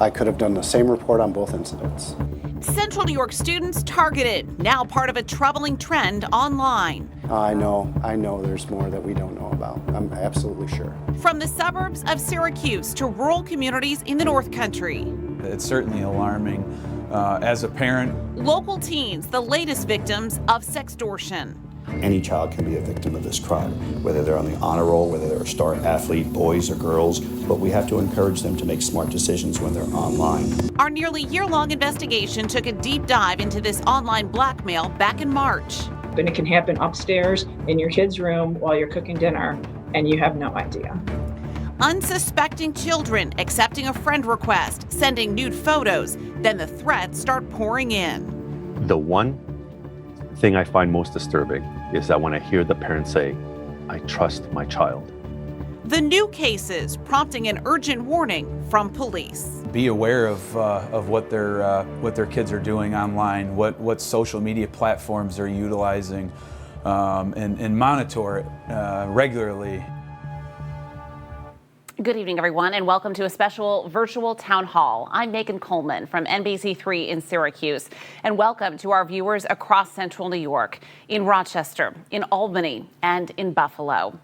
I could have done the same report on both incidents. Central New York students targeted, now part of a troubling trend online. I know there's more that we don't know about. I'm absolutely sure. From the suburbs of Syracuse to rural communities in the North Country. It's certainly alarming as a parent. Local teens, the latest victims of sextortion. Any child can be a victim of this crime, whether they're on the honor roll, whether they're a star athlete, boys or girls, but we have to encourage them to make smart decisions when they're online. Our nearly year-long investigation took a deep dive into this online blackmail back in March. And it can happen upstairs in your kid's room while you're cooking dinner, and you have no idea. Unsuspecting children accepting a friend request, sending nude photos, then the threats start pouring in. The one thing I find most disturbing is that when I hear the parents say, "I trust my child." The new cases prompting an urgent warning from police. Be aware of what their kids are doing online, what social media platforms they're utilizing, and monitor it regularly. Good evening, everyone, and welcome to a special virtual town hall. I'm Megan Coleman from NBC3 in Syracuse, and welcome to our viewers across Central New York, in Rochester, in Albany, and in Buffalo,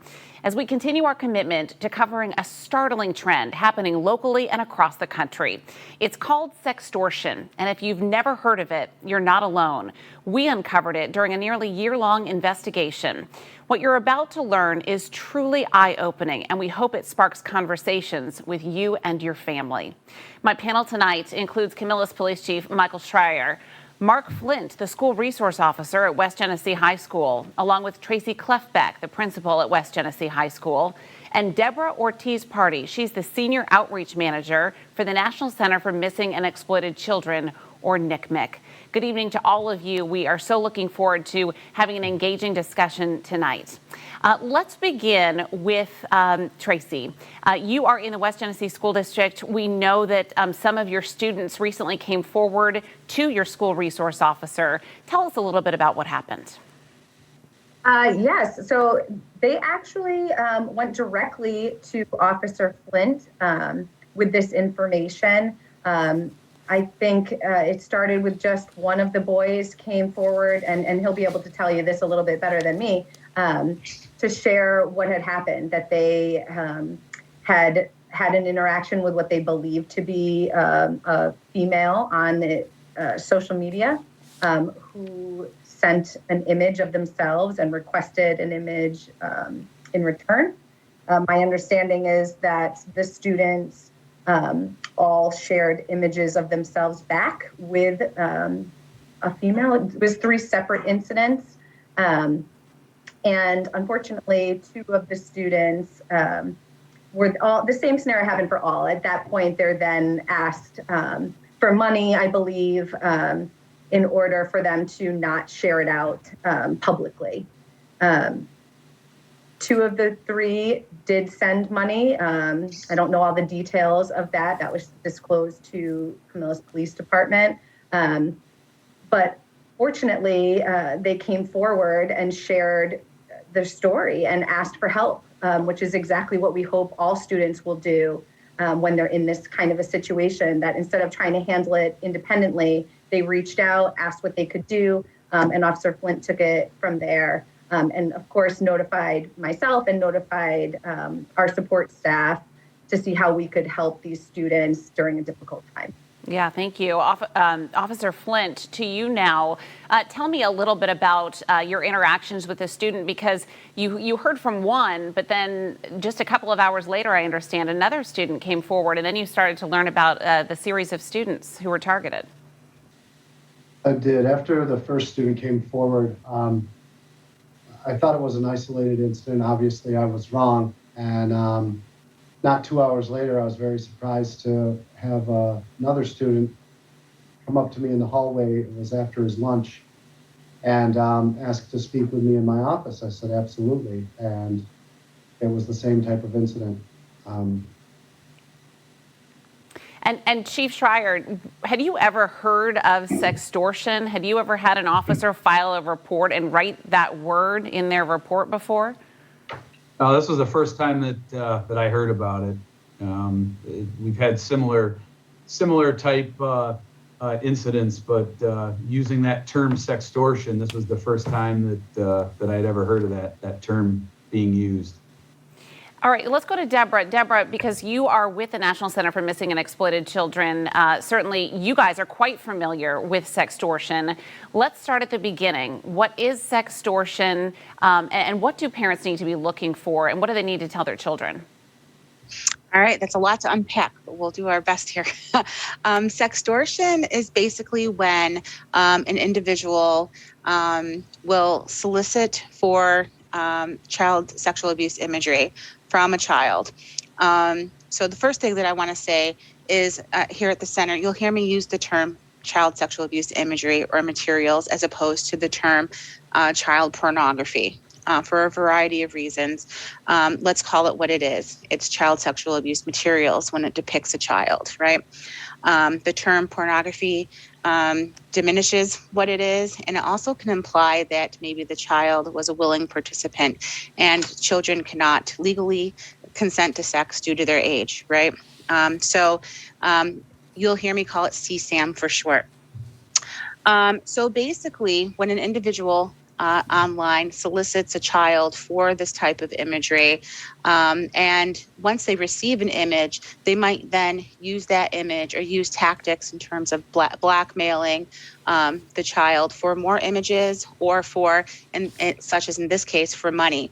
as we continue our commitment to covering a startling trend happening locally and across the country. It's called sextortion, and if you've never heard of it, you're not alone. We uncovered it during a nearly year-long investigation. What you're about to learn is truly eye-opening, and we hope it sparks conversations with you and your family. My panel tonight includes Camillus Police Chief Michael Schreier, Mark Flint, the school resource officer at West Genesee High School, along with Tracy Clefbeck, the principal at West Genesee High School, and Deborah Ortiz-Party. She's the senior outreach manager for the National Center for Missing and Exploited Children, or NCMEC. Good evening to all of you. We are so looking forward to having an engaging discussion tonight. Let's begin with Tracy. You are in the West Genesee School District. We know that some of your students recently came forward to your school resource officer. Tell us a little bit about what happened. Yes, so they actually went directly to Officer Flint with this information. I think it started with just one of the boys came forward, and he'll be able to tell you this a little bit better than me, to share what had happened, that they had an interaction with what they believed to be a female on the social media who sent an image of themselves and requested an image in return. My understanding is that the students all shared images of themselves back with a female. It was 3 separate incidents. And unfortunately, 2 of the students were all, the same scenario happened for all. At that point, they're then asked for money, I believe, in order for them to not share it out publicly. 2 of the 3 did send money. I don't know all the details of that. That was disclosed to Camillus Police Department. But fortunately, they came forward and shared their story and asked for help, which is exactly what we hope all students will do when they're in this kind of a situation, that instead of trying to handle it independently, they reached out, asked what they could do, and Officer Flint took it from there. And of course, notified myself and notified our support staff to see how we could help these students during a difficult time. Yeah, thank you. Officer Flint, to you now. Tell me a little bit about your interactions with the student, because you heard from one, but then just a couple of hours later, I understand, another student came forward, and then you started to learn about the series of students who were targeted. I did. After the first student came forward, I thought it was an isolated incident. Obviously, I was wrong. And not 2 hours later, I was very surprised to have another student come up to me in the hallway. It was after his lunch, and asked to speak with me in my office. I said, absolutely. And it was the same type of incident. And Chief Schreier, had you ever heard of sextortion? Had you ever had an officer file a report and write that word in their report before? This was the first time that I heard about it. We've had similar similar type incidents, but using that term sextortion, this was the first time that I'd ever heard of that term being used. All right, let's go to Deborah. Deborah, because you are with the National Center for Missing and Exploited Children, certainly you guys are quite familiar with sextortion. Let's start at the beginning. What is sextortion, and what do parents need to be looking for, and what do they need to tell their children? All right, that's a lot to unpack, but we'll do our best here. Sextortion is basically when an individual will solicit for child sexual abuse imagery from a child. So the first thing that I want to say is here at the center, you'll hear me use the term child sexual abuse imagery or materials as opposed to the term child pornography. For a variety of reasons. Let's call it what it is. It's child sexual abuse materials when it depicts a child, right? The term pornography diminishes what it is, and it also can imply that maybe the child was a willing participant, and children cannot legally consent to sex due to their age, right? So you'll hear me call it CSAM for short. So basically, when an individual online solicits a child for this type of imagery, and once they receive an image, they might then use that image or use tactics in terms of blackmailing the child for more images or for, such as in this case, for money.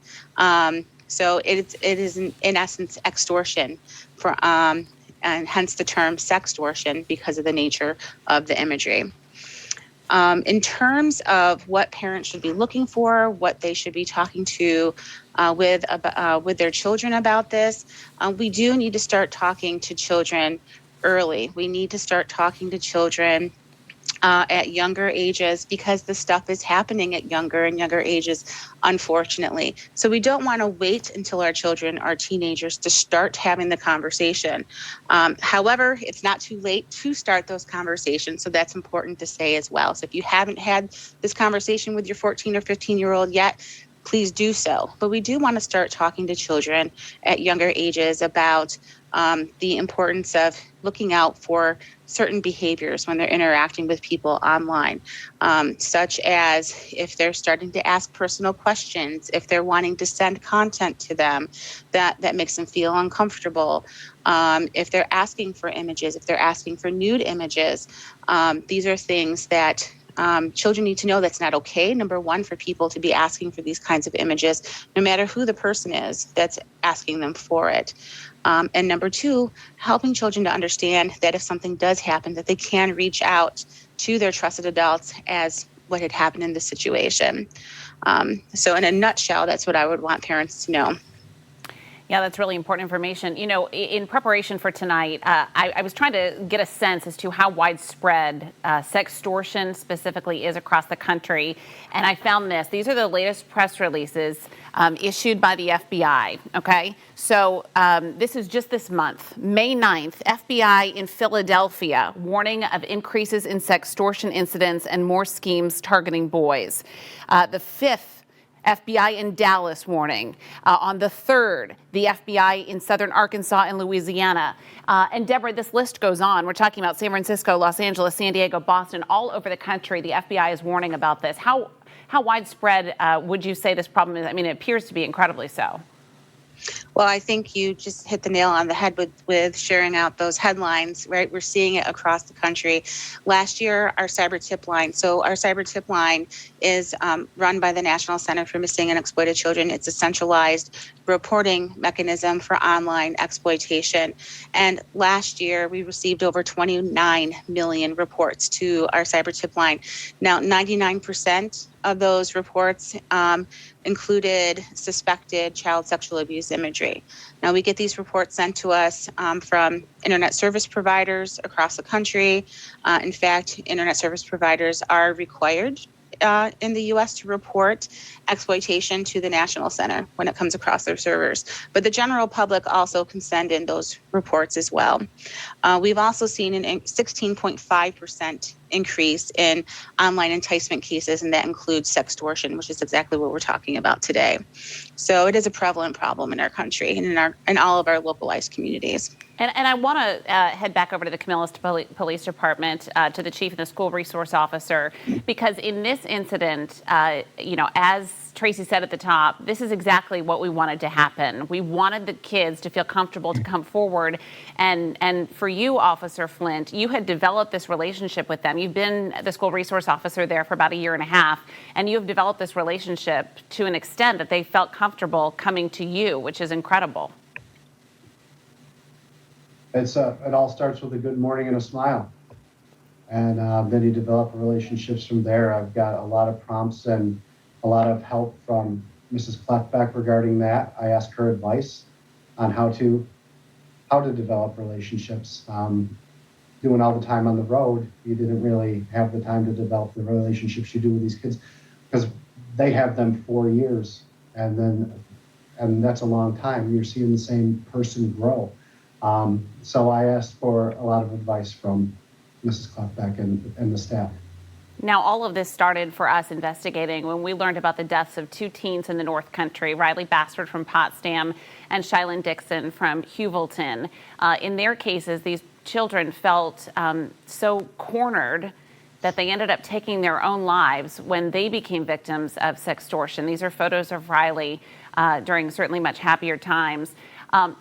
So it is in essence extortion, for and hence the term sextortion because of the nature of the imagery. In terms of what parents should be looking for, what they should be talking to with their children about this, we do need to start talking to children early. We need to start talking to children at younger ages because the stuff is happening at younger and younger ages, unfortunately. So we don't want to wait until our children are teenagers to start having the conversation. However, it's not too late to start those conversations, so that's important to say as well. So if you haven't had this conversation with your 14 or 15-year-old yet, please do so. But we do want to start talking to children at younger ages about the importance of looking out for certain behaviors when they're interacting with people online, such as if they're starting to ask personal questions, if they're wanting to send content to them that makes them feel uncomfortable, if they're asking for images, if they're asking for nude images. These are things that children need to know that's not okay. Number one, for people to be asking for these kinds of images, no matter who the person is that's asking them for it. And number two, helping children to understand that if something does happen, that they can reach out to their trusted adults as what had happened in this situation. So in a nutshell, that's what I would want parents to know. Yeah, that's really important information. You know, in preparation for tonight, I was trying to get a sense as to how widespread sextortion specifically is across the country. And I found this. These are the latest press releases issued by the FBI, okay? So this is just this month. May 9th, FBI in Philadelphia, warning of increases in sextortion incidents and more schemes targeting boys. The 5th, FBI in Dallas warning. On the 3rd, the FBI in southern Arkansas and Louisiana. And Deborah, this list goes on. We're talking about San Francisco, Los Angeles, San Diego, Boston, all over the country. The FBI is warning about this. How widespread would you say this problem is? I mean, it appears to be incredibly so. Well, I think you just hit the nail on the head with sharing out those headlines, right? We're seeing it across the country. Last year, our cyber tip line. So our cyber tip line is run by the National Center for Missing and Exploited Children. It's a centralized reporting mechanism for online exploitation. And last year, we received over 29 million reports to our cyber tip line. Now, 99% of those reports included suspected child sexual abuse imagery. Now, we get these reports sent to us from internet service providers across the country. In fact, internet service providers are required in the U.S. to report exploitation to the National Center when it comes across their servers. But the general public also can send in those reports as well. We've also seen an 16.5% increase in online enticement cases, and that includes sextortion, which is exactly what we're talking about today. So it is a prevalent problem in our country and in all of our localized communities. And I want to head back over to the Camillus Police Department, to the chief and the school resource officer, because in this incident, as Tracy said at the top, this is exactly what we wanted to happen. We wanted the kids to feel comfortable to come forward. And for you, Officer Flint, you had developed this relationship with them. You've been the school resource officer there for about a year and a half, and you have developed this relationship to an extent that they felt comfortable coming to you, which is incredible. It all starts with a good morning and a smile. And then you develop relationships from there. I've got a lot of prompts and a lot of help from Mrs. Kleckbeck regarding that. I asked her advice on how to develop relationships. Doing all the time on the road, you didn't really have the time to develop the relationships you do with these kids, because they have them 4 years, and that's a long time. You're seeing the same person grow. So I asked for a lot of advice from Mrs. Kleckbeck and the staff. Now, all of this started for us investigating when we learned about the deaths of 2 teens in the North Country, Riley Bastard from Potsdam and Shylin Dixon from Heuvelton. In their cases, these children felt so cornered that they ended up taking their own lives when they became victims of sextortion. These are photos of Riley during certainly much happier times.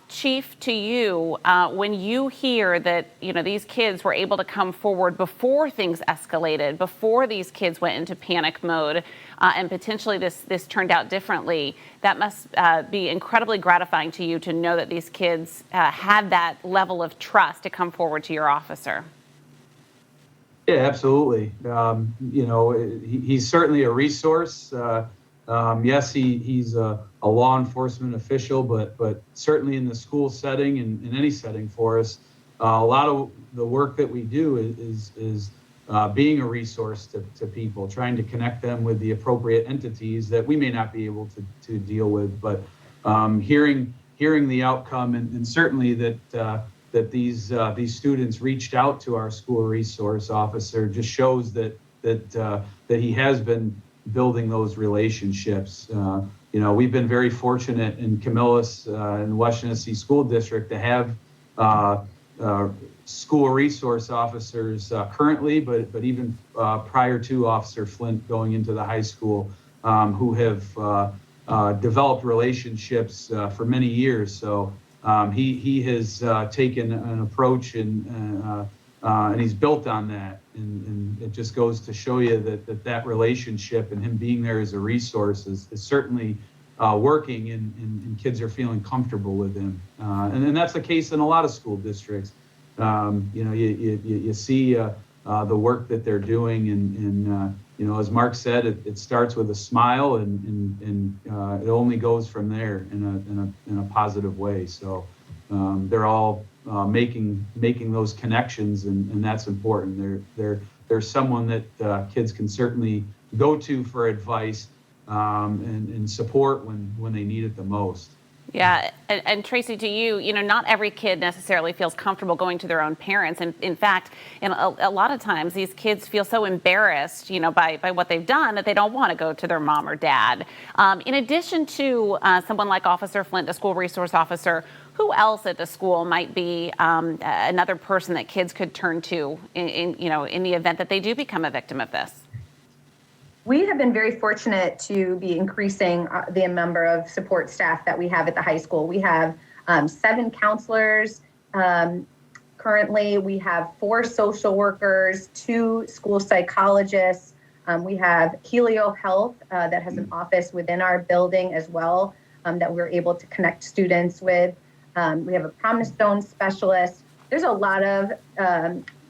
Chief, to you, when you hear that these kids were able to come forward before things escalated, before these kids went into panic mode, and potentially this turned out differently, that must be incredibly gratifying to you to know that these kids had that level of trust to come forward to your officer. Yeah, absolutely. He's certainly a resource. Yes, he's a law enforcement official, but certainly in the school setting and in any setting for us, a lot of the work that we do is being a resource to people, trying to connect them with the appropriate entities that we may not be able to deal with. But hearing the outcome and certainly that these students reached out to our school resource officer just shows that he has been building those relationships. We've been very fortunate in Camillus and West Genesee School District to have school resource officers currently, but even prior to Officer Flint going into the high school, who have developed relationships for many years. So he has taken an approach and he's built on that. And it just goes to show you that relationship and him being there as a resource is certainly working, and kids are feeling comfortable with him. And that's the case in a lot of school districts. You see the work that they're doing, and as Mark said, it starts with a smile, and it only goes from there in a positive way. So they're all making those connections, and that's important. There's someone that kids can certainly go to for advice and support when they need it the most. Yeah, and Tracy, to you, not every kid necessarily feels comfortable going to their own parents. And in fact, a lot of times these kids feel so embarrassed, by what they've done that they don't want to go to their mom or dad. In addition to someone like Officer Flint, the school resource officer, who else at the school might be another person that kids could turn to in the event that they do become a victim of this? We have been very fortunate to be increasing the number of support staff that we have at the high school. We have 7 counselors. Currently, we have 4 social workers, 2 school psychologists. We have Helio Health that has an office within our building as well that we're able to connect students with. We have a Promise Zone specialist. There's a lot of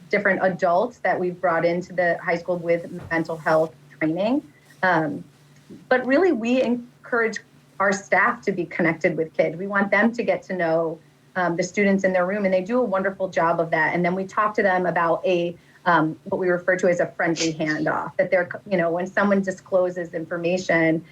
different adults that we've brought into the high school with mental health training. But really, we encourage our staff to be connected with kids. We want them to get to know the students in their room, and they do a wonderful job of that. And then we talk to them about what we refer to as a friendly handoff, that they're, when someone discloses information,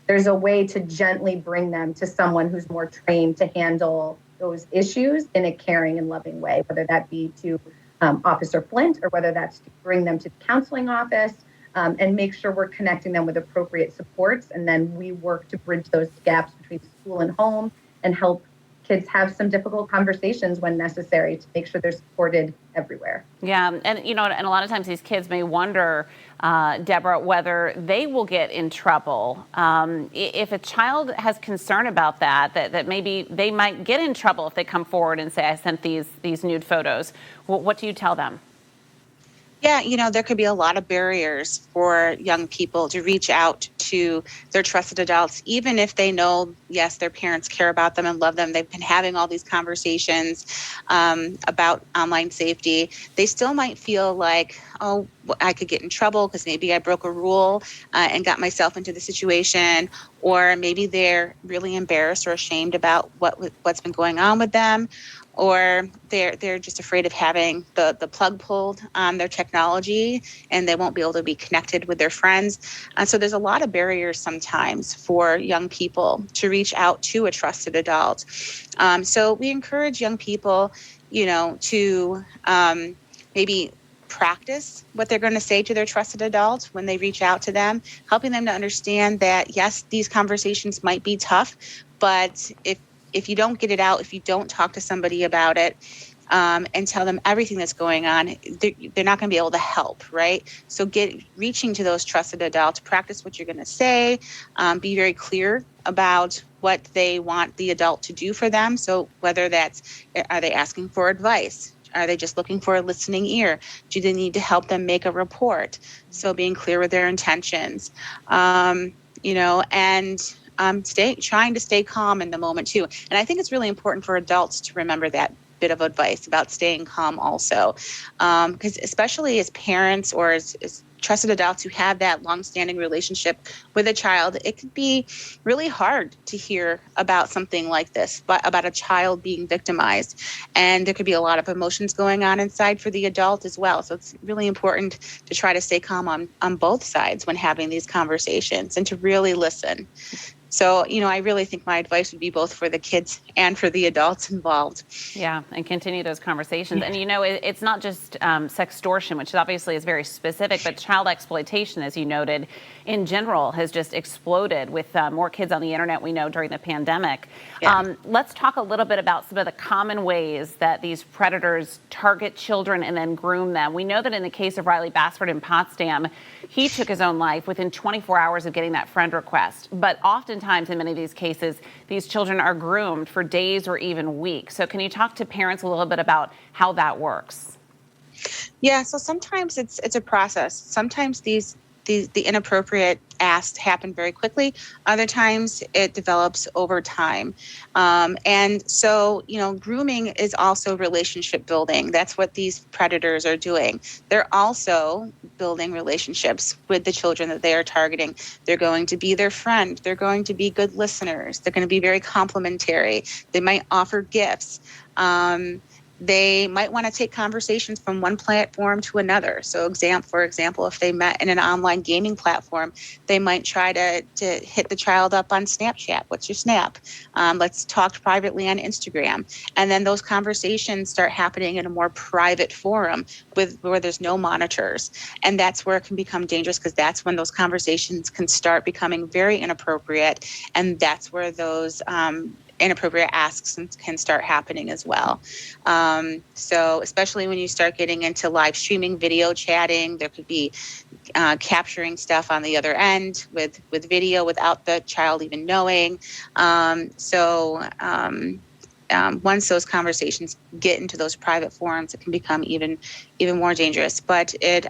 there's a way to gently bring them to someone who's more trained to handle those issues in a caring and loving way, whether that be to Officer Flint, or whether that's to bring them to the counseling office, and make sure we're connecting them with appropriate supports. And then we work to bridge those gaps between school and home and help kids have some difficult conversations when necessary to make sure they're supported everywhere. Yeah, and and a lot of times these kids may wonder, Deborah, whether they will get in trouble. If a child has concern about that maybe they might get in trouble if they come forward and say, I sent these nude photos. What do you tell them? Yeah, there could be a lot of barriers for young people to reach out to their trusted adults, even if they know, yes, their parents care about them and love them. They've been having all these conversations about online safety. They still might feel like, oh, I could get in trouble because maybe I broke a rule and got myself into the situation, or maybe they're really embarrassed or ashamed about what's been going on with them, or they're just afraid of having the plug pulled on their technology and they won't be able to be connected with their friends. So there's a lot of barriers sometimes for young people to reach out to a trusted adult. So we encourage young people, to maybe practice what they're going to say to their trusted adult when they reach out to them, helping them to understand that, yes, these conversations might be tough, but if you don't get it out, if you don't talk to somebody about it and tell them everything that's going on, they're not going to be able to help, right? So reaching to those trusted adults, practice what you're going to say, be very clear about what they want the adult to do for them. So whether are they asking for advice? Are they just looking for a listening ear? Do they need to help them make a report? So being clear with their intentions, and trying to stay calm in the moment too. And I think it's really important for adults to remember that bit of advice about staying calm also. Because especially as parents or as trusted adults who have that longstanding relationship with a child, it can be really hard to hear about something like this, but about a child being victimized. And there could be a lot of emotions going on inside for the adult as well. So it's really important to try to stay calm on both sides when having these conversations and to really listen. So, I really think my advice would be both for the kids and for the adults involved. Yeah, and continue those conversations. And, it's not just sextortion, which obviously is very specific, but child exploitation, as you noted, in general has just exploded with more kids on the internet, we know, during the pandemic. Yeah. Let's talk a little bit about some of the common ways that these predators target children and then groom them. We know that in the case of Riley Bassford in Potsdam, he took his own life within 24 hours of getting that friend request. But oftentimes in many of these cases, these children are groomed for days or even weeks. So can you talk to parents a little bit about how that works? Yeah, so sometimes it's a process. Sometimes the inappropriate asks happen very quickly. Other times it develops over time. And so, grooming is also relationship building. That's what these predators are doing. They're also building relationships with the children that they are targeting. They're going to be their friend. They're going to be good listeners. They're going to be very complimentary. They might offer gifts. They might want to take conversations from one platform to another. So for example, if they met in an online gaming platform, they might try to hit the child up on Snapchat. What's your Snap? Let's talk privately on Instagram. And then those conversations start happening in a more private forum where there's no monitors. And that's where it can become dangerous, because that's when those conversations can start becoming very inappropriate. And that's where those inappropriate asks can start happening as well. So especially when you start getting into live streaming, video chatting, there could be capturing stuff on the other end with video without the child even knowing. Once those conversations get into those private forums, it can become even more dangerous. But it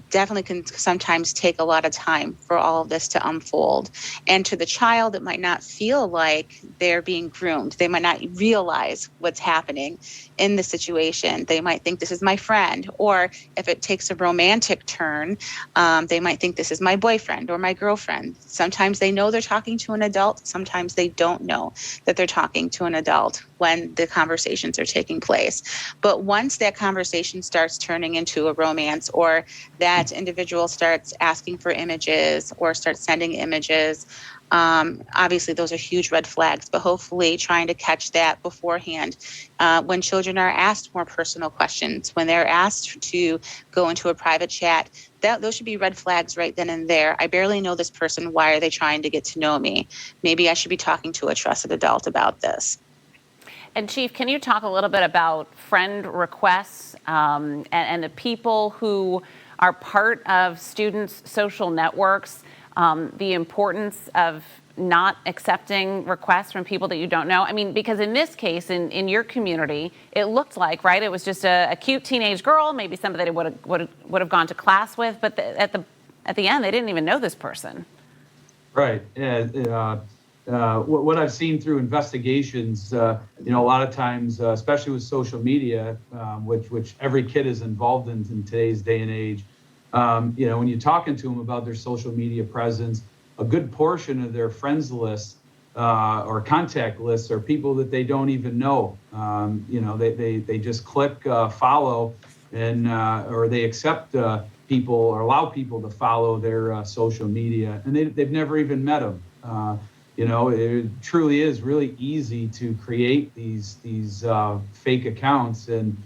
definitely can sometimes take a lot of time for all of this to unfold. And to the child, it might not feel like they're being groomed. They might not realize what's happening in the situation. They might think this is my friend, or if it takes a romantic turn, they might think this is my boyfriend or my girlfriend. Sometimes they know they're talking to an adult. Sometimes they don't know that they're talking to an adult when the conversations are taking place. But once that conversation starts turning into a romance, or that individual starts asking for images or starts sending images, Obviously, those are huge red flags, but hopefully trying to catch that beforehand. When children are asked more personal questions, when they're asked to go into a private chat, those should be red flags right then and there. I barely know this person. Why are they trying to get to know me? Maybe I should be talking to a trusted adult about this. And Chief, can you talk a little bit about friend requests and the people who are part of students' social networks, the importance of not accepting requests from people that you don't know? I mean, because in this case, in your community, it looked like, right, it was just a cute teenage girl, maybe somebody that would have gone to class with, but at the end, they didn't even know this person. Right. Yeah. What I've seen through investigations, a lot of times, especially with social media, which every kid is involved in today's day and age, when you're talking to them about their social media presence, a good portion of their friends list or contact lists are people that they don't even know. They just click follow and or they accept people or allow people to follow their social media, and they've never even met them. It truly is really easy to create these fake accounts and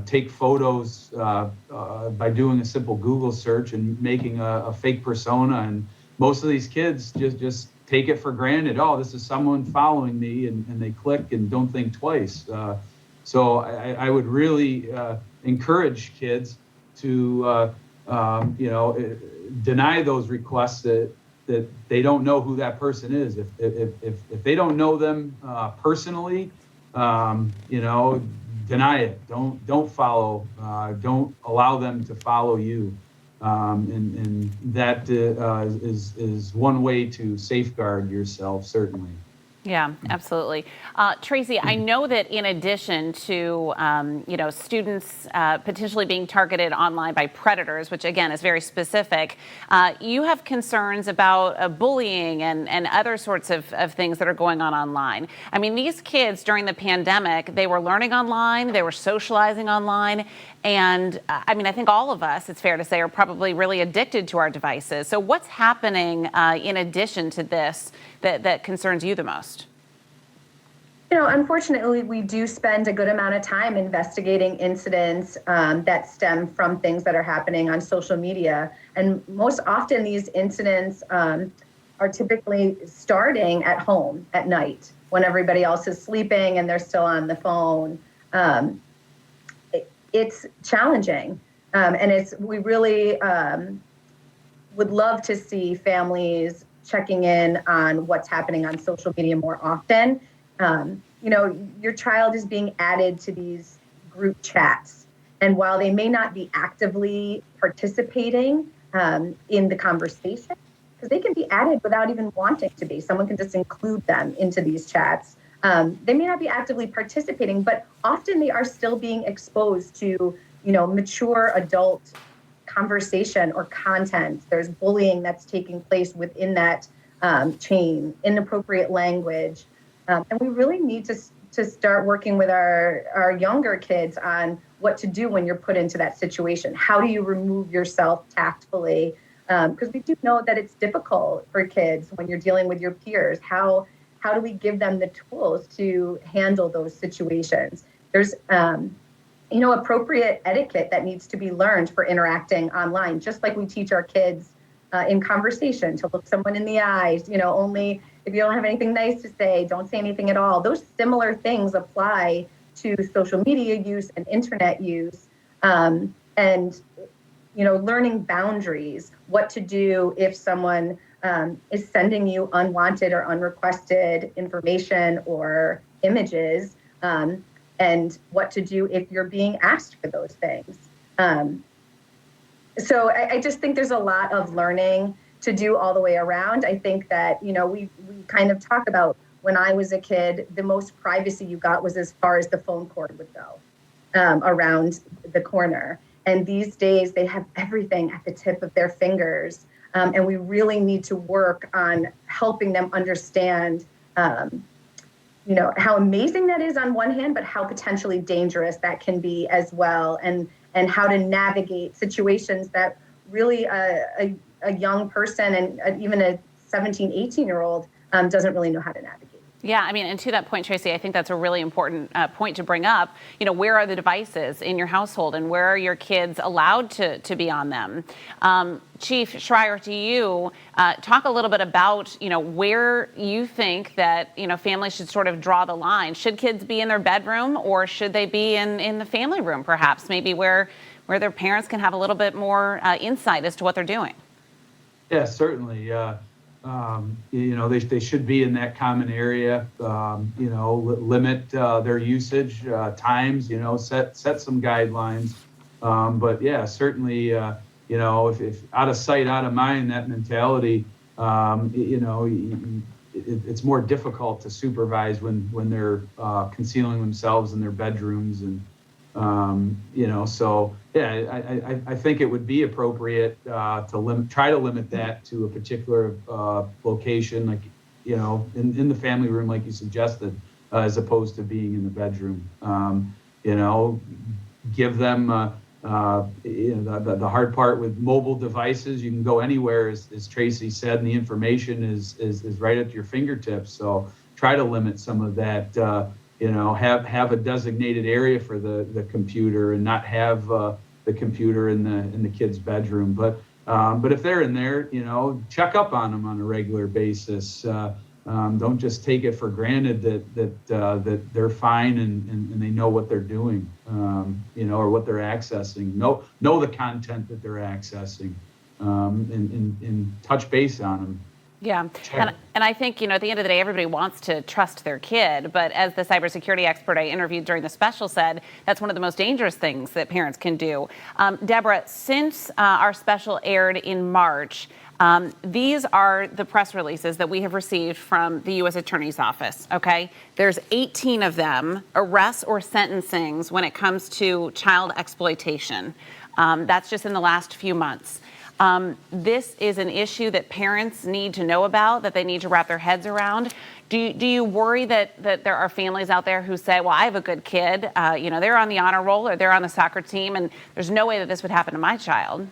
take photos by doing a simple Google search and making a fake persona. And most of these kids just take it for granted. Oh, this is someone following me, and they click and don't think twice. So I would really encourage kids to deny those requests that they don't know who that person is. If they don't know them personally, deny it. Don't follow. Don't allow them to follow you. And that is one way to safeguard yourself, certainly. Yeah, absolutely. Tracy, I know that in addition to, students potentially being targeted online by predators, which again is very specific, you have concerns about bullying and other sorts of things that are going on online. I mean, these kids during the pandemic, they were learning online, they were socializing online, and I think all of us, it's fair to say, are probably really addicted to our devices. So what's happening in addition to this that concerns you the most? Unfortunately, we do spend a good amount of time investigating incidents that stem from things that are happening on social media. And most often these incidents are typically starting at home at night when everybody else is sleeping and they're still on the phone. It's challenging. And we really would love to see families checking in on what's happening on social media more often. Your child is being added to these group chats. And while they may not be actively participating in the conversation, because they can be added without even wanting to be, someone can just include them into these chats. They may not be actively participating, but often they are still being exposed to, mature adult conversation or content. There's bullying that's taking place within that chain, inappropriate language. And we really need to start working with our younger kids on what to do when you're put into that situation. How do you remove yourself tactfully? Because we do know that it's difficult for kids when you're dealing with your peers. How do we give them the tools to handle those situations? There's appropriate etiquette that needs to be learned for interacting online, just like we teach our kids in conversation to look someone in the eyes, only if you don't have anything nice to say, don't say anything at all. Those similar things apply to social media use and internet use. And learning boundaries, what to do if someone is sending you unwanted or unrequested information or images, and what to do if you're being asked for those things. So I just think there's a lot of learning to do all the way around. I think that, we kind of talk about when I was a kid, the most privacy you got was as far as the phone cord would go around the corner. And these days they have everything at the tip of their fingers. And we really need to work on helping them understand, how amazing that is on one hand, but how potentially dangerous that can be as well. And how to navigate situations that really a young person and even a 17, 18-year-old doesn't really know how to navigate. Yeah, I mean, and to that point, Tracy, I think that's a really important point to bring up. You know, where are the devices in your household, and where are your kids allowed to be on them? Chief Schreier, to you, talk a little bit about, you know, where you think that, you know, families should sort of draw the line. Should kids be in their bedroom, or should they be in the family room, perhaps, maybe where their parents can have a little bit more insight as to what they're doing? Yeah, certainly. You know, they should be in that common area. You know, limit their usage times. You know, set some guidelines. But yeah, certainly. You know, if out of sight, out of mind, that mentality. You know, it's more difficult to supervise when they're concealing themselves in their bedrooms, and you know, so yeah, I think it would be appropriate to try to limit that to a particular location, like, you know, in the family room, like you suggested, as opposed to being in the bedroom. You know, give them you know, the hard part with mobile devices. You can go anywhere, as Tracy said, and the information is right at your fingertips. So try to limit some of that. You know, have a designated area for the computer, and not have the computer in the kid's bedroom. But if they're in there, you know, check up on them on a regular basis. Don't just take it for granted that they're fine and they know what they're doing, you know, or what they're accessing. Know the content that they're accessing, and touch base on them. Yeah, and I think, you know, at the end of the day, everybody wants to trust their kid, but as the cybersecurity expert I interviewed during the special said, that's one of the most dangerous things that parents can do. Deborah, since our special aired in March, these are the press releases that we have received from the U.S. Attorney's Office, okay? There's 18 of them, arrests or sentencings when it comes to child exploitation. That's just in the last few months. This is an issue that parents need to know about, that they need to wrap their heads around. Do you worry that there are families out there who say, well, I have a good kid, you know, they're on the honor roll or they're on the soccer team, and there's no way that this would happen to my child?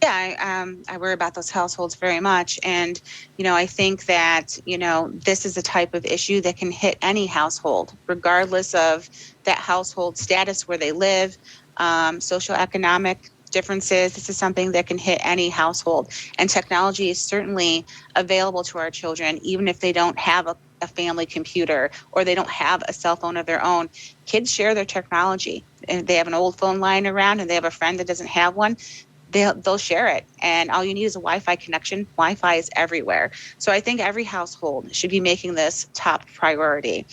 Yeah, I worry about those households very much. And, you know, I think that, you know, this is a type of issue that can hit any household, regardless of that household status, where they live, socioeconomic differences. This is something that can hit any household. And technology is certainly available to our children, even if they don't have a family computer or they don't have a cell phone of their own. Kids share their technology. If they have an old phone lying around and they have a friend that doesn't have one, they'll share it. And all you need is a Wi-Fi connection. Wi-Fi is everywhere. So I think every household should be making this top priority.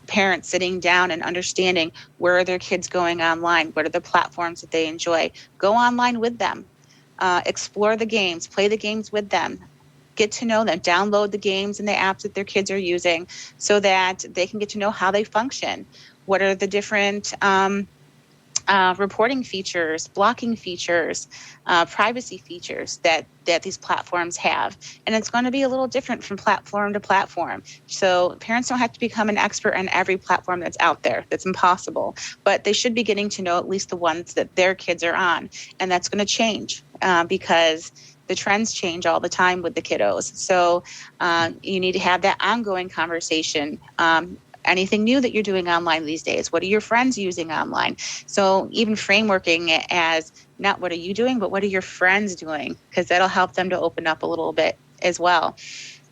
Parents sitting down and understanding, where are their kids going online? What are the platforms that they enjoy? Go online with them. Explore the games. Play the games with them. Get to know them. Download the games and the apps that their kids are using so that they can get to know how they function. What are the different reporting features, blocking features, privacy features that these platforms have. And it's going to be a little different from platform to platform. So parents don't have to become an expert on every platform that's out there. That's impossible. But they should be getting to know at least the ones that their kids are on. And that's going to change because the trends change all the time with the kiddos. So you need to have that ongoing conversation. Anything new that you're doing online these days? What are your friends using online? So even frameworking it as not what are you doing, but what are your friends doing? Because that'll help them to open up a little bit as well.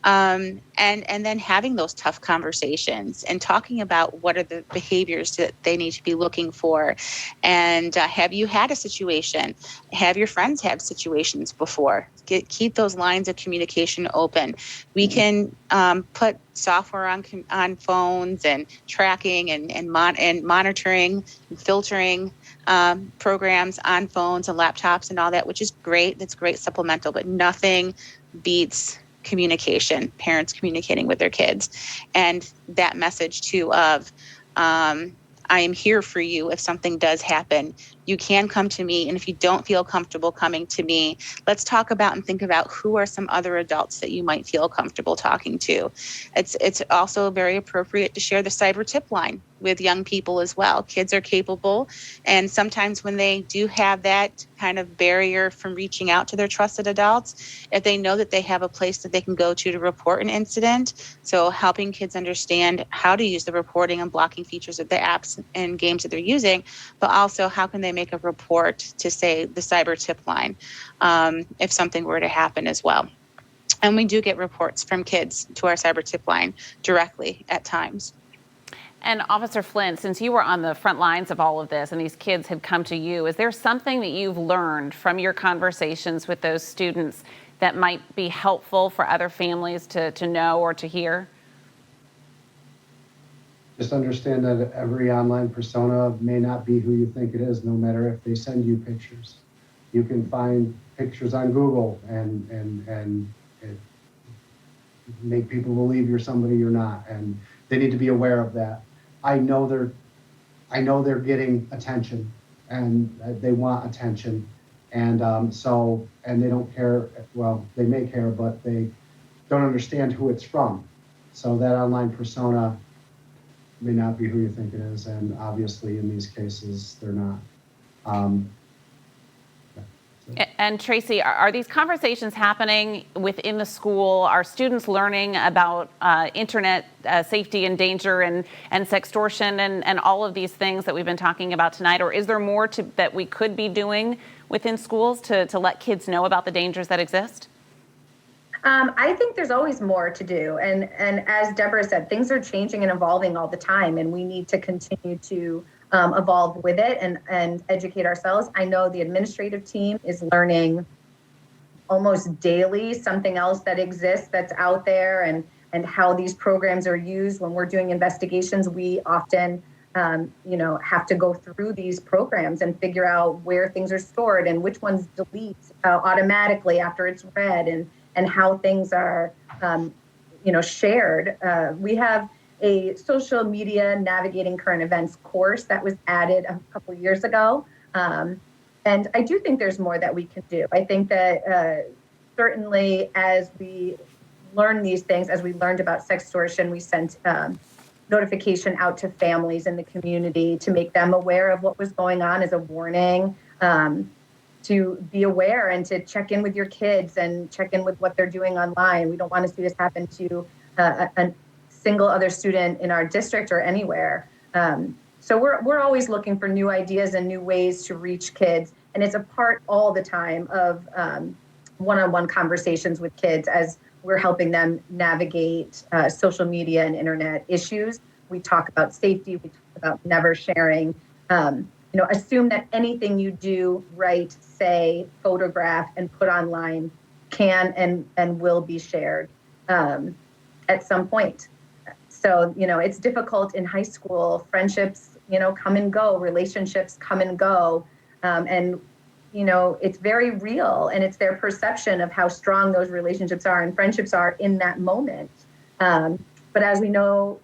And then having those tough conversations and talking about what are the behaviors that they need to be looking for. And have you had a situation? Have your friends had situations before? Keep those lines of communication open. We can put software on phones and tracking and monitoring and filtering programs on phones and laptops and all that, which is great. That's great supplemental, but nothing beats communication, parents communicating with their kids. And that message too of, I am here for you if something does happen. you can come to me. And if you don't feel comfortable coming to me, let's talk about and think about who are some other adults that you might feel comfortable talking to. It's also very appropriate to share the cyber tip line with young people as well. Kids are capable, and sometimes when they do have that kind of barrier from reaching out to their trusted adults, if they know that they have a place that they can go to report an incident, so helping kids understand how to use the reporting and blocking features of the apps and games that they're using, but also how can they make a report to, say, the cyber tip line if something were to happen as well. And we do get reports from kids to our cyber tip line directly at times. And Officer Flint, since you were on the front lines of all of this and these kids had come to you, is there something that you've learned from your conversations with those students that might be helpful for other families to know or to hear? Just understand that every online persona may not be who you think it is, no matter if they send you pictures. You can find pictures on Google and make people believe you're somebody you're not, and they need to be aware of that. I know they're getting attention, and they want attention, and and they don't care. Well, they may care, but they don't understand who it's from. So that online persona may not be who you think it is, and obviously in these cases they're not. And Tracy, are these conversations happening within the school? Are students learning about internet safety and danger and sextortion and all of these things that we've been talking about tonight? Or is there more that we could be doing within schools to let kids know about the dangers that exist? I think there's always more to do. And as Deborah said, things are changing and evolving all the time, and we need to continue to evolve with it and educate ourselves. I know the administrative team is learning almost daily something else that exists that's out there, and how these programs are used. When we're doing investigations, we often have to go through these programs and figure out where things are stored and which ones delete automatically after it's read, and how things are shared. We have a social media navigating current events course that was added a couple of years ago. And I do think there's more that we can do. I think that certainly as we learn these things, as we learned about sextortion, we sent notification out to families in the community to make them aware of what was going on as a warning, to be aware and to check in with your kids and check in with what they're doing online. We don't want to see this happen to a single other student in our district or anywhere. So we're always looking for new ideas and new ways to reach kids. And it's a part all the time of one-on-one conversations with kids as we're helping them navigate social media and internet issues. We talk about safety, we talk about never sharing. Assume that anything you do, write, say, photograph, and put online can and will be shared at some point. So, it's difficult in high school. Friendships, come and go. Relationships come and go. And it's very real, and it's their perception of how strong those relationships are and friendships are in that moment. But as we know,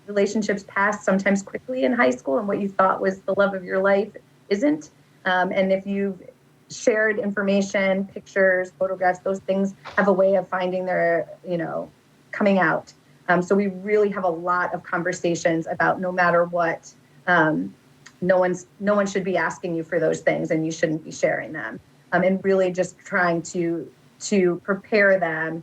relationships pass sometimes quickly in high school, and what you thought was the love of your life isn't. And if you've shared information, pictures, photographs, those things have a way of finding their, coming out. So we really have a lot of conversations about no matter what, no one should be asking you for those things, and you shouldn't be sharing them. And really just trying to prepare them.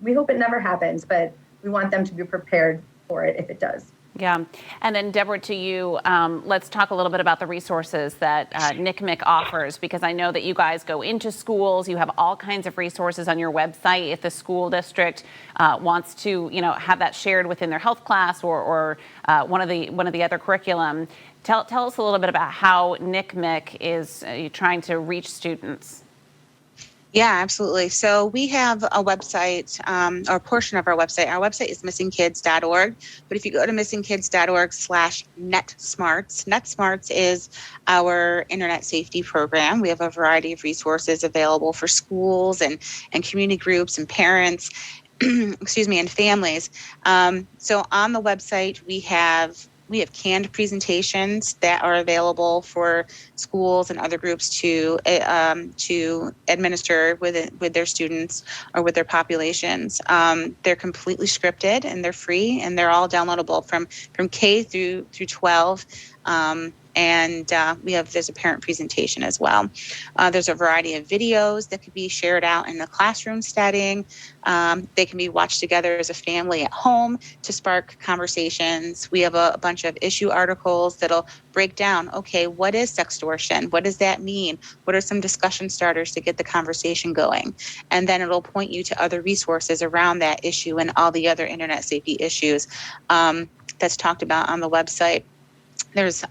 We hope it never happens, but we want them to be prepared for it if it does. Yeah. And then Deborah, to you, let's talk a little bit about the resources that NCMEC offers, because I know that you guys go into schools. You have all kinds of resources on your website if the school district wants to, have that shared within their health class or one of the other curriculum. Tell us a little bit about how NCMEC is trying to reach students. Yeah, absolutely. So we have a website, or a portion of our website. Our website is missingkids.org. But if you go to missingkids.org/NetSmarts, NetSmarts is our internet safety program. We have a variety of resources available for schools and community groups and parents, and families. So on the website, we have we have canned presentations that are available for schools and other groups to administer with their students or with their populations. They're completely scripted and they're free and they're all downloadable from K through 12. There's a parent presentation as well. There's a variety of videos that could be shared out in the classroom setting. They can be watched together as a family at home to spark conversations. We have a bunch of issue articles that'll break down, okay, what is sextortion? What does that mean? What are some discussion starters to get the conversation going? And then it'll point you to other resources around that issue and all the other internet safety issues that's talked about on the website. There's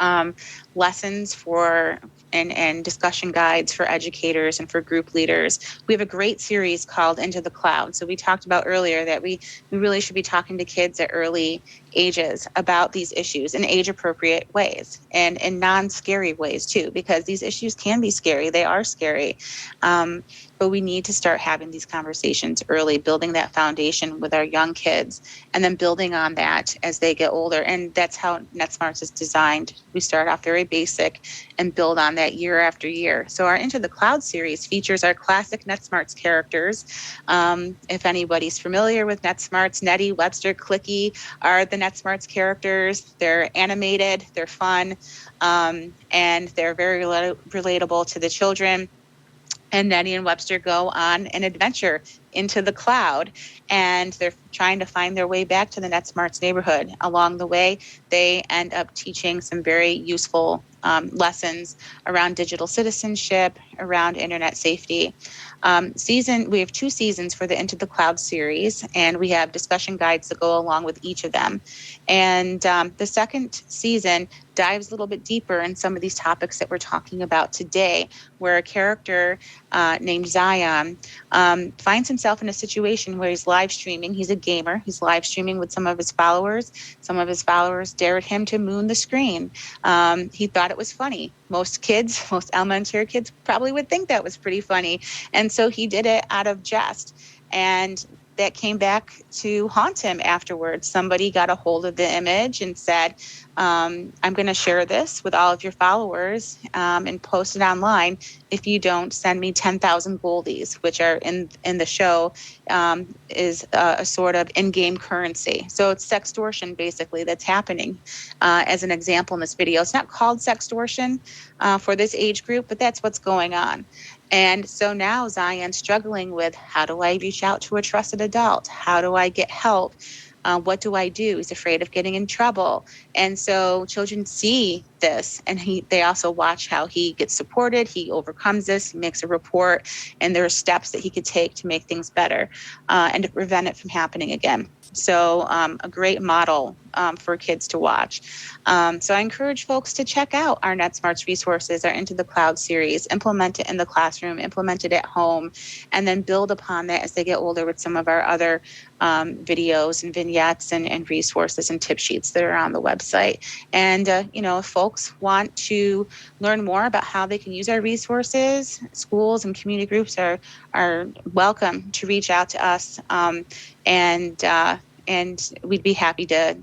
lessons for and discussion guides for educators and for group leaders. We have a great series called Into the Cloud. So we talked about earlier that we really should be talking to kids at early ages about these issues in age-appropriate ways and in non-scary ways too, because these issues can be scary. They are scary. But we need to start having these conversations early, building that foundation with our young kids, and then building on that as they get older. And that's how NetSmarts is designed. We start off very basic and build on that year after year. So our Into the Cloud series features our classic NetSmarts characters. If anybody's familiar with NetSmarts, Nettie, Webster, Clicky are the NetSmarts characters. They're animated, they're fun, and they're very relatable to the children. And Nettie and Webster go on an adventure into the cloud, and they're trying to find their way back to the NetSmarts neighborhood. Along the way, they end up teaching some very useful lessons around digital citizenship, around internet safety. We have 2 seasons for the Into the Cloud series, and we have discussion guides that go along with each of them. And the second season dives a little bit deeper in some of these topics that we're talking about today, where a character named Zion finds himself in a situation where he's live streaming. He's a gamer. He's live streaming with some of his followers. Some of his followers dared him to moon the screen. He thought it was funny. Most elementary kids probably would think that was pretty funny. And so he did it out of jest. And that came back to haunt him afterwards. Somebody got a hold of the image and said, I'm going to share this with all of your followers and post it online if you don't send me 10,000 goldies, which are in the show is a sort of in-game currency. So it's sextortion, basically, that's happening as an example in this video. It's not called sextortion for this age group, but that's what's going on. And so now Zion's struggling with, how do I reach out to a trusted adult? How do I get help? What do I do? He's afraid of getting in trouble. And so children see this, and they also watch how he gets supported. He overcomes this, he makes a report, and there are steps that he could take to make things better and to prevent it from happening again. So a great model for kids to watch. So I encourage folks to check out our NetSmarts resources, our Into the Cloud series, implement it in the classroom, implement it at home, and then build upon that as they get older with some of our other videos and vignettes and resources and tip sheets that are on the website. And, if folks want to learn more about how they can use our resources, schools and community groups are welcome to reach out to us. And we'd be happy to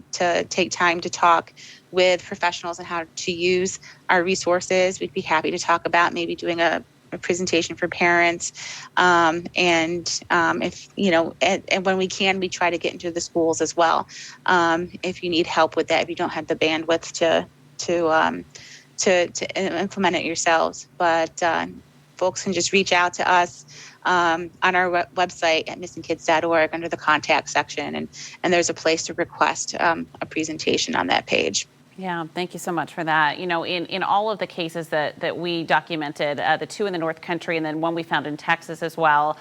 take time to talk with professionals on how to use our resources. We'd be happy to talk about maybe doing a presentation for parents. And when we can, we try to get into the schools as well. If you need help with that, if you don't have the bandwidth to implement it yourselves. But folks can just reach out to us on our website at missingkids.org under the contact section, and there's a place to request a presentation on that page. Yeah, thank you so much for that. In all of the cases that we documented, the 2 in the North Country and then one we found in Texas as well,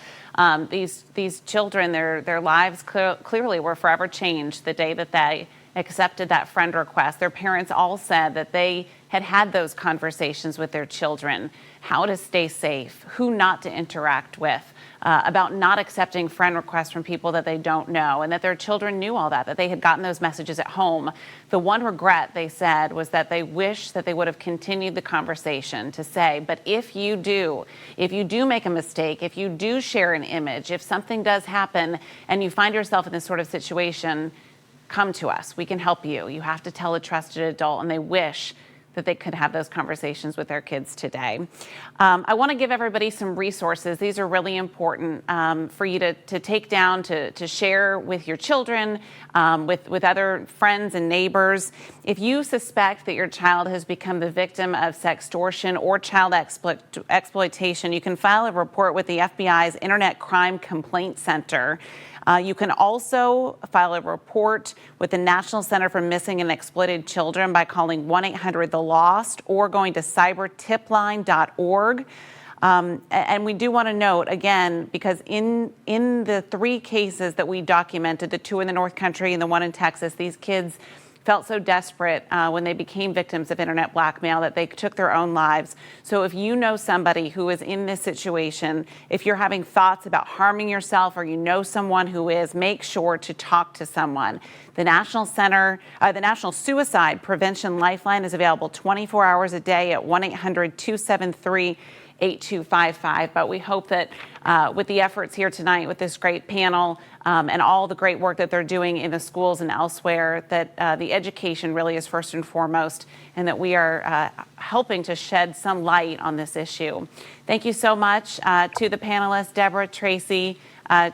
these children, their lives clearly were forever changed the day that they accepted that friend request. Their parents all said that they had those conversations with their children, how to stay safe, who not to interact with, about not accepting friend requests from people that they don't know, and that their children knew all that they had gotten those messages at home. The one regret, they said, was that they wish that they would have continued the conversation to say, but if you do make a mistake, if you do share an image, if something does happen and you find yourself in this sort of situation, come to us. We can help you. You have to tell a trusted adult, and they wish that they could have those conversations with their kids today. I want to give everybody some resources. These are really important for you to take down, to share with your children, with other friends and neighbors. If you suspect that your child has become the victim of sextortion or child exploitation, you can file a report with the FBI's Internet Crime Complaint Center. You can also file a report with the National Center for Missing and Exploited Children by calling 1-800-THE-LOST or going to cybertipline.org. And we do want to note, again, because in the 3 cases that we documented, the 2 in the North Country and the 1 in Texas, these kids felt so desperate when they became victims of internet blackmail that they took their own lives. So if you know somebody who is in this situation, if you're having thoughts about harming yourself or you know someone who is, make sure to talk to someone. The National Suicide Prevention Lifeline is available 24 hours a day at 1-800-273-8255. But we hope that with the efforts here tonight, with this great panel and all the great work that they're doing in the schools and elsewhere, that the education really is first and foremost, and that we are helping to shed some light on this issue. Thank you so much to the panelists, Deborah, Tracy,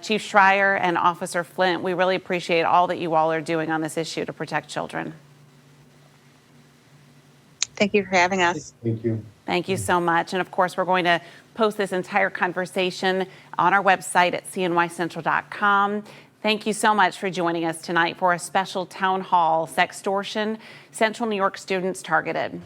Chief Schreier, and Officer Flint. We really appreciate all that you all are doing on this issue to protect children. Thank you for having us. Thank you. Thank you so much. And of course, we're going to post this entire conversation on our website at cnycentral.com. Thank you so much for joining us tonight for a special town hall, Sextortion, Central New York students targeted.